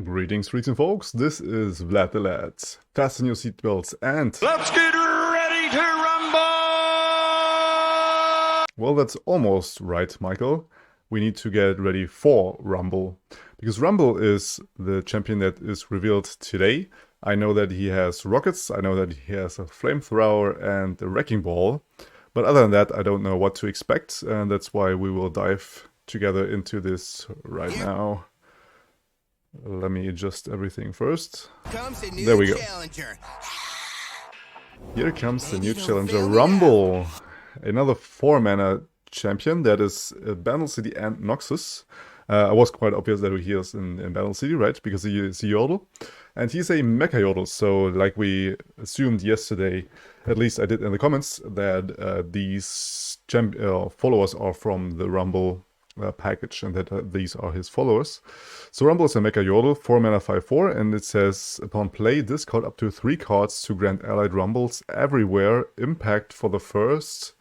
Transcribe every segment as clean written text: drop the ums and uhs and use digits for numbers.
Greetings, folks. This is Vlad the Lad. Fasten your seatbelts and Let's get ready to rumble! well, that's almost right, Michael. We need to get ready for Rumble. Because Rumble is the champion that is revealed today. I know that he has rockets, I know that he has a flamethrower and a wrecking ball. But other than that, I don't know what to expect, and that's why we will dive together into this right now. Let me adjust everything first. There we go. Here comes the new challenger, Rumble. Another 4-mana champion that is Bandle City and Noxus. I was quite obvious that he is in Bandle City, right? Because he is a Yordle. And he's a Mecha Yordle, so like we assumed yesterday, at least I did in the comments, that these followers are from the Rumble package and that these are his followers. So Rumble is a Mecha Yordle, 4-mana 5/4, and it says, upon play, discard up to 3 cards to grant allied Rumbles everywhere, impact for the first,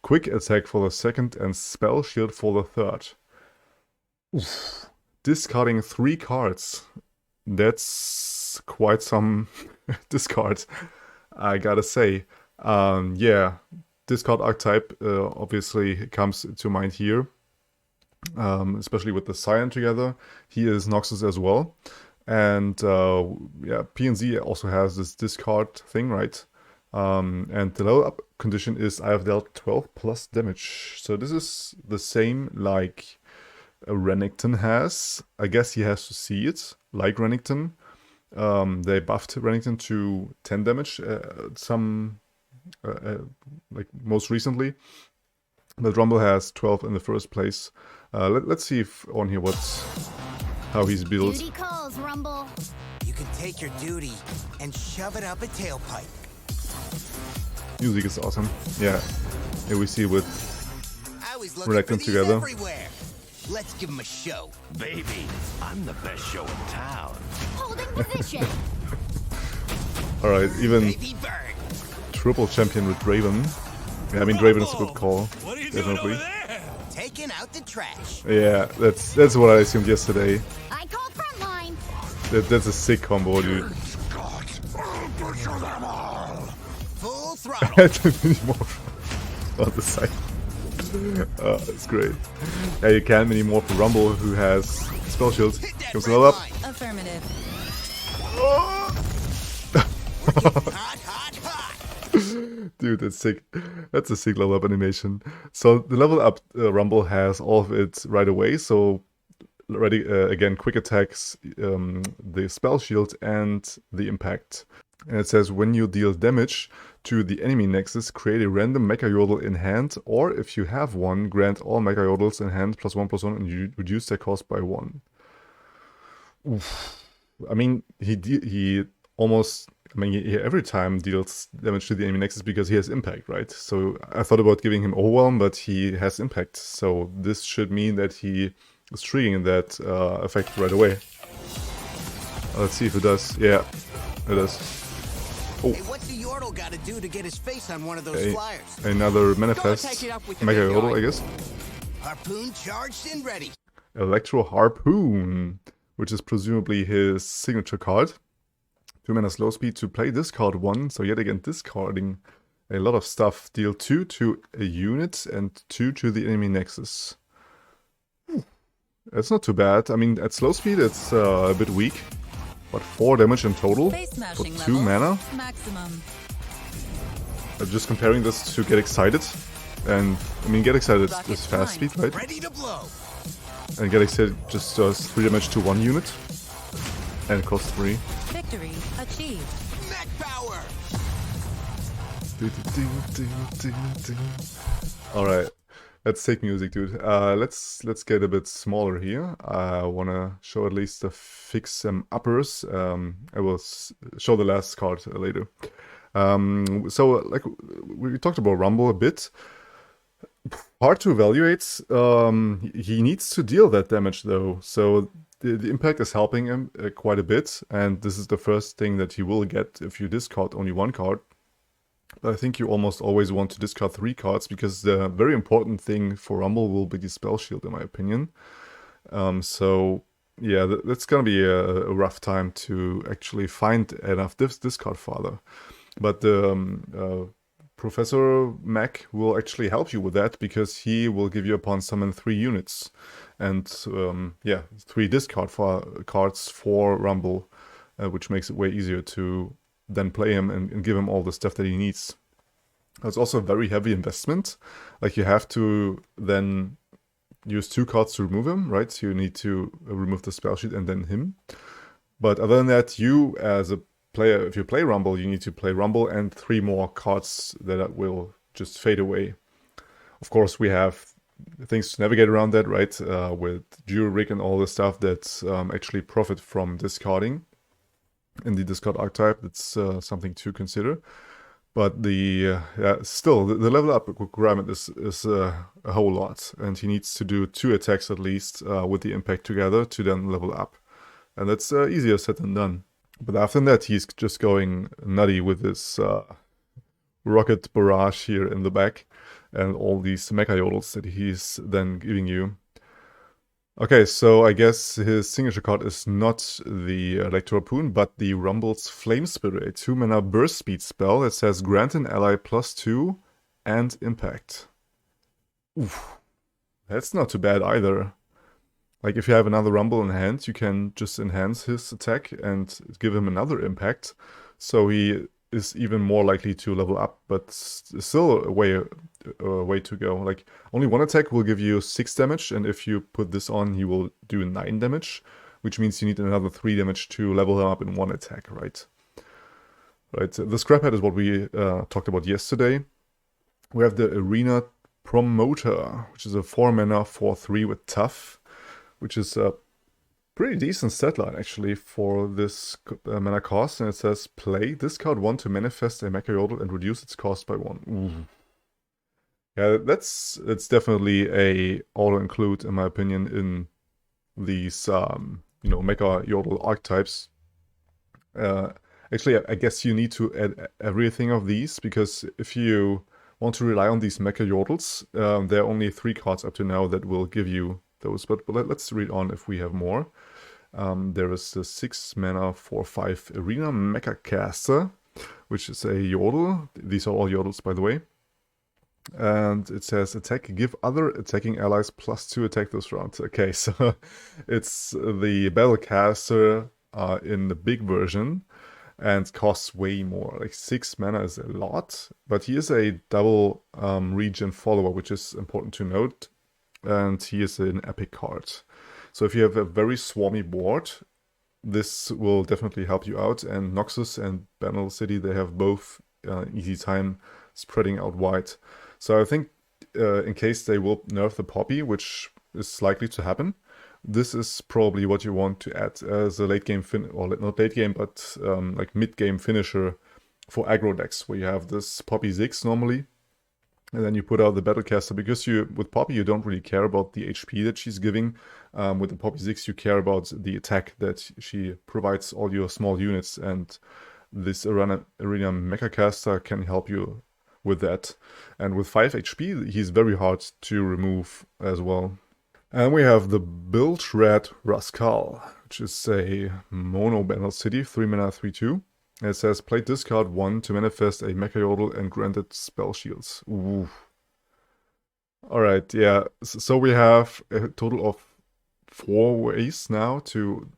quick attack for the second, and spell shield for the third. Oof. Discarding 3 cards. That's quite some discard, I gotta say. Yeah, discard archetype obviously comes to mind here. Especially with the Scion together. He is Noxus as well. And yeah, PNZ also has this discard thing, right? And the level up condition is I have dealt 12 plus damage. So this is the same like Renekton has. I guess he has to see it, like Renekton. They buffed Renekton to 10 damage like most recently. But Rumble has 12 in the first place. Let's see if on here how he's built. Duty calls, Rumble. You can take your duty and shove it up a tailpipe. Music is awesome. Yeah, here we see with Renekton together. Everywhere. Let's give him a show. Baby, I'm the best show in town. Holding position. All right, even Baby bird. triple champion with Draven. Yeah, I mean Draven is a good call, What are you definitely. doing over there? Taking out the trash. Yeah, that's what I assumed yesterday. I call front line. That's a sick combo, dude. Full throttle. It's more on the side. It's great. Yeah, you can't anymore for Rumble, who has spell shield. Hit that Comes red level up. line. Affirmative. Hot, hot, hot. Dude, that's sick. That's a sick level up animation. So the level up Rumble has all of it right away. So ready again, quick attacks, the spell shield, and the impact. And it says when you deal damage to the enemy nexus, create a random Mecha Yordle in hand, or if you have one, grant all Mecha Yordles in hand +1/+1 and you reduce their cost by 1. Oof. I mean, he almost. I mean, he every time deals damage to the enemy nexus because he has impact, right? So I thought about giving him overwhelm, but he has impact. So this should mean that he is triggering that effect right away. Let's see if it does. Yeah, it does. Oh. Hey, what's the Yordle got to do to get his face on one of those flyers? Another manifest take it up with your Mega big Yordle, guy. I guess. Harpoon charged and ready. Electro Harpoon, which is presumably his signature card. 2-mana slow speed to play, discard 1, so yet again discarding a lot of stuff. Deal 2 to a unit and 2 to the enemy nexus. That's not too bad. I mean, at slow speed it's a bit weak, but 4 damage in total for 2 mana. Maximum. Just comparing this to Get Excited, and I mean Get Excited Rocket is fast speed, right? Ready to blow. And Get Excited just does 3 damage to 1 unit, and costs 3. Victory achieved. Mech power. Alright, let's take music, dude. Let's get a bit smaller here. I wanna show at least the fix some uppers. I will show the last card later. So like we talked about Rumble a bit. Hard to evaluate. He needs to deal that damage though, so the impact is helping him quite a bit, and this is the first thing that he will get if you discard only 1 card. But I think you almost always want to discard 3 cards, because the very important thing for Rumble will be the spell shield, in my opinion. So Yeah, that's gonna be a rough time to actually find enough discard fodder. But Professor Mac will actually help you with that because he will give you upon summon 3 units, and yeah, 3 discard for cards for Rumble, which makes it way easier to then play him and give him all the stuff that he needs. It's also a very heavy investment. Like you have to then use 2 cards to remove him, right? So you need to remove the spell sheet and then him. But other than that, you as a player, if you play Rumble, you need to play Rumble and 3 more cards that will just fade away. Of course, we have things to navigate around that, right? With Jurik and all the stuff that actually profit from discarding in the discard archetype. That's something to consider. But still, the level up requirement is a whole lot, and he needs to do 2 attacks at least with the impact together to then level up, and that's easier said than done. But after that, he's just going nutty with this rocket barrage here in the back, and all these mecha yodels that he's then giving you. Okay, so I guess his signature card is not the Electro Harpoon, but the Rumble's Flame Spirit, a 2-mana burst speed spell that says grant an ally +2 and impact. Oof, that's not too bad either. Like if you have another Rumble in hand, you can just enhance his attack and give him another impact, so he is even more likely to level up, but still a way to go. Like only 1 attack will give you 6 damage, and if you put this on, he will do 9 damage, which means you need another 3 damage to level him up in 1 attack, right? Right. The scrap head is what we talked about yesterday. We have the Arena Promoter, which is a 4-mana 4/3 with tough, which is a pretty decent stat line actually for this mana cost, and it says play discard 1 to manifest a Mecha Yodel and reduce its cost by 1. Ooh. Yeah, it's definitely a auto-include in my opinion in these Mecha Yodel archetypes. Actually, I guess you need to add everything of these, because if you want to rely on these Mecha Yodels, there are only 3 cards up to now that will give you those, but let's read on if we have more. There is the 6-mana 4/5 Arena Mecha Caster, which is a Yodel. These are all Yodels, by the way. And it says attack, give other attacking allies +2 attack this round. Okay, so it's the Bandle Caster in the big version, and costs way more. Like 6 mana is a lot, but he is a double regen follower, which is important to note. And he is an epic card. So if you have a very swarmy board, this will definitely help you out. And Noxus and Bandle City, they have both easy time spreading out wide. So I think in case they will nerf the Poppy, which is likely to happen, this is probably what you want to add as a late game or not late game, but like mid game finisher for aggro decks, where you have this Poppy Ziggs normally. And then you put out the Battlecaster, because with Poppy you don't really care about the HP that she's giving. With the Poppy Ziggs you care about the attack that she provides all your small units, and this Arena Mechacaster can help you with that. And with 5 HP he's very hard to remove as well. And we have the Bilge Red Rascal, which is a mono Bandle City, 3-mana 3/2. It says, play discard 1 to manifest a Mecha Yodel and grant it spell shields. Ooh. Alright, yeah. So we have a total of 4 ways now to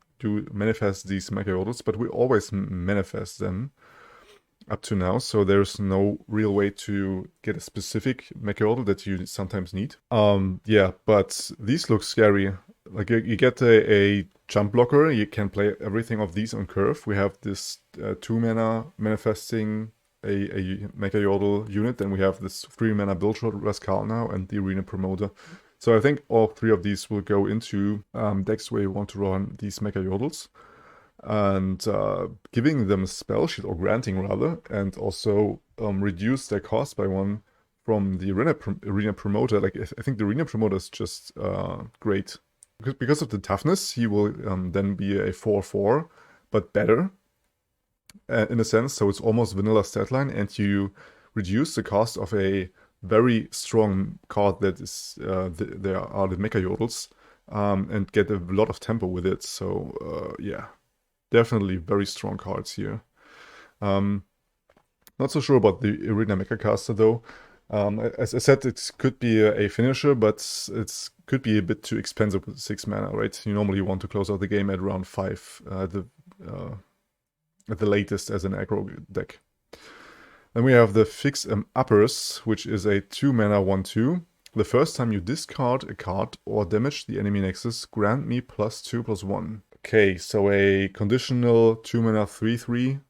manifest these Mecha Yodels, but we always manifest them up to now, so there's no real way to get a specific Mecha Yodel that you sometimes need. Yeah, but these look scary. Like you get a jump blocker, you can play everything of these on curve. We have this 2-mana manifesting a Mecha Yodel unit, then we have this 3-mana Bilge Red Rascal now, and the Arena Promoter. So I think all 3 of these will go into decks where you want to run these Mecha Yodels. And giving them a spell sheet, or granting rather, and also reduce their cost by 1 from the Arena Promoter. Like I think the Arena Promoter is just great. Because of the toughness, he will then be a 4/4, but better in a sense. So it's almost vanilla stat line, and you reduce the cost of a very strong card that is there are the Mecha Yodels and get a lot of tempo with it. So yeah, definitely very strong cards here. Not so sure about the Arena Mechacaster though. As I said, it could be a finisher, but it could be a bit too expensive with 6 mana, right? You normally want to close out the game at around 5, at the latest as an aggro deck. Then we have the Fix Uppers, which is a 2 mana 1/2. The first time you discard a card or damage the enemy nexus, grant me +2/+1. Okay, so a conditional 2 mana 3/3.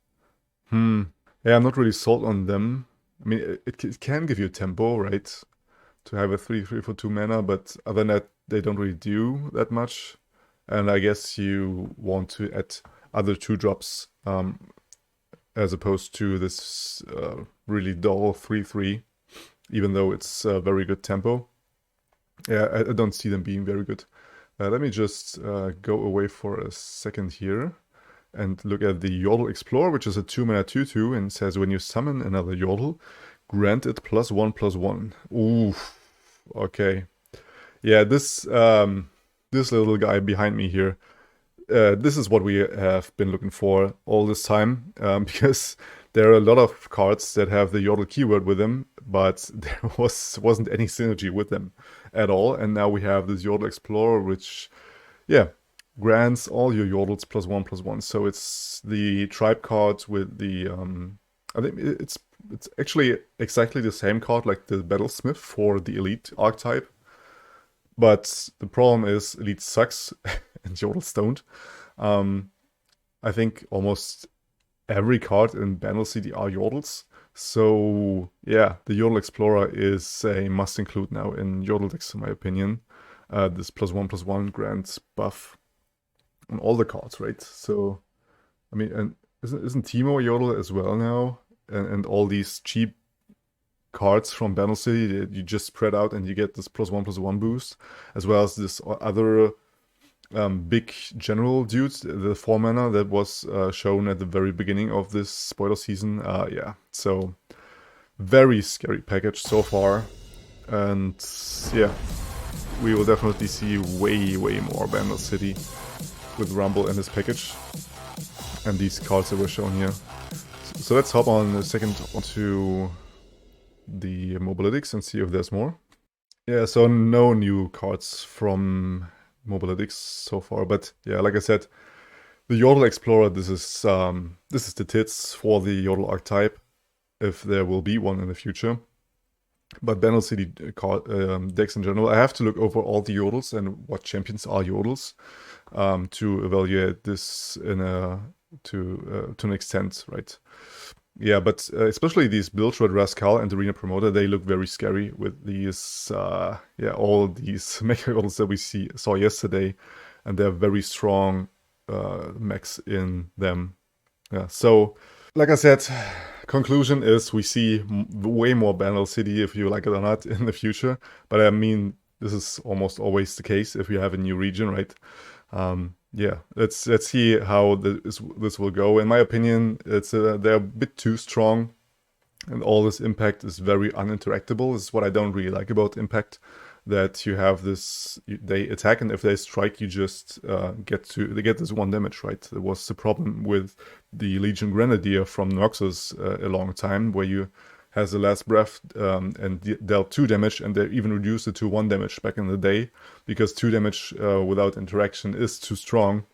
Yeah, I'm not really sold on them. I mean, it can give you tempo, right? To have a 3/3 for 2 mana, but other than that, they don't really do that much. And I guess you want to add other 2-drops as opposed to this really dull 3/3, even though it's very good tempo. Yeah, I don't see them being very good. Let me just go away for a second here and look at the Yordle Explorer, which is a 2 mana 2/2, and says when you summon another Yordle, grant it +1/+1. Ooh, okay. Yeah, this little guy behind me here, this is what we have been looking for all this time, because there are a lot of cards that have the Yordle keyword with them, but there wasn't any synergy with them at all, and now we have this Yordle Explorer, which, yeah, grants all your Yordles +1/+1. So it's the tribe card with the I think it's actually exactly the same card like the Battlesmith for the Elite archetype. But the problem is Elite sucks and Yordles don't. I think almost every card in Bandle City are Yordles. So yeah, the Yordle Explorer is a must include now in Yordle decks, in my opinion. This +1/+1 grants buff on all the cards, right? So, I mean, and isn't Teemo a Yordle as well now? And all these cheap cards from Bandle City that you just spread out and you get this +1/+1 boost, as well as this other big general dudes, the 4 mana that was shown at the very beginning of this spoiler season. Yeah, so very scary package so far. And yeah, we will definitely see way more Bandle City with Rumble in this package and these cards that were shown here. So let's hop on a second onto the Mobalytics and see if there's more. Yeah, so no new cards from Mobalytics so far, but yeah, like I said, the Yordle Explorer, this is the tits for the Yordle archetype, if there will be one in the future. But Bandle City decks in general, I have to look over all the Yordles and what champions are Yordles to evaluate this to an extent, right? Yeah, but especially these Biltrud, Rascal, and Arena Promoter, they look very scary with these, yeah, all these Mecha Yordles that we saw yesterday, and they're very strong mechs in them. Yeah, so like I said, conclusion is we see way more Bandle City, if you like it or not, in the future. But I mean, this is almost always the case if you have a new region, right? Yeah, let's see how this will go. In my opinion, they're a bit too strong, and all this impact is very uninteractable. This is what I don't really like about impact, that you have this, they attack, and if they strike, you just get this 1 damage, right? It was the problem with the Legion Grenadier from Noxus a long time, where you has the last breath and dealt 2 damage, and they even reduced it to 1 damage back in the day, because 2 damage without interaction is too strong.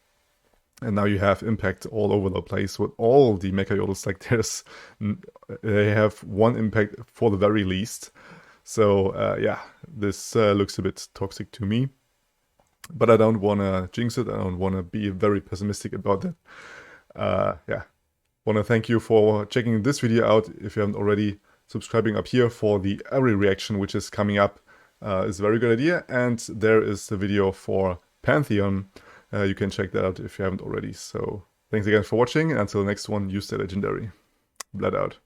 And now you have impact all over the place with all the Mecha Yordles. Like they have 1 impact for the very least. So yeah, this looks a bit toxic to me. But I don't want to jinx it. I don't want to be very pessimistic about that. Yeah, want to thank you for checking this video out. If you haven't already, subscribing up here for the every reaction, which is coming up, is a very good idea. And there is the video for Pantheon. You can check that out if you haven't already. So thanks again for watching, and until the next one, you stay legendary. Vlad out.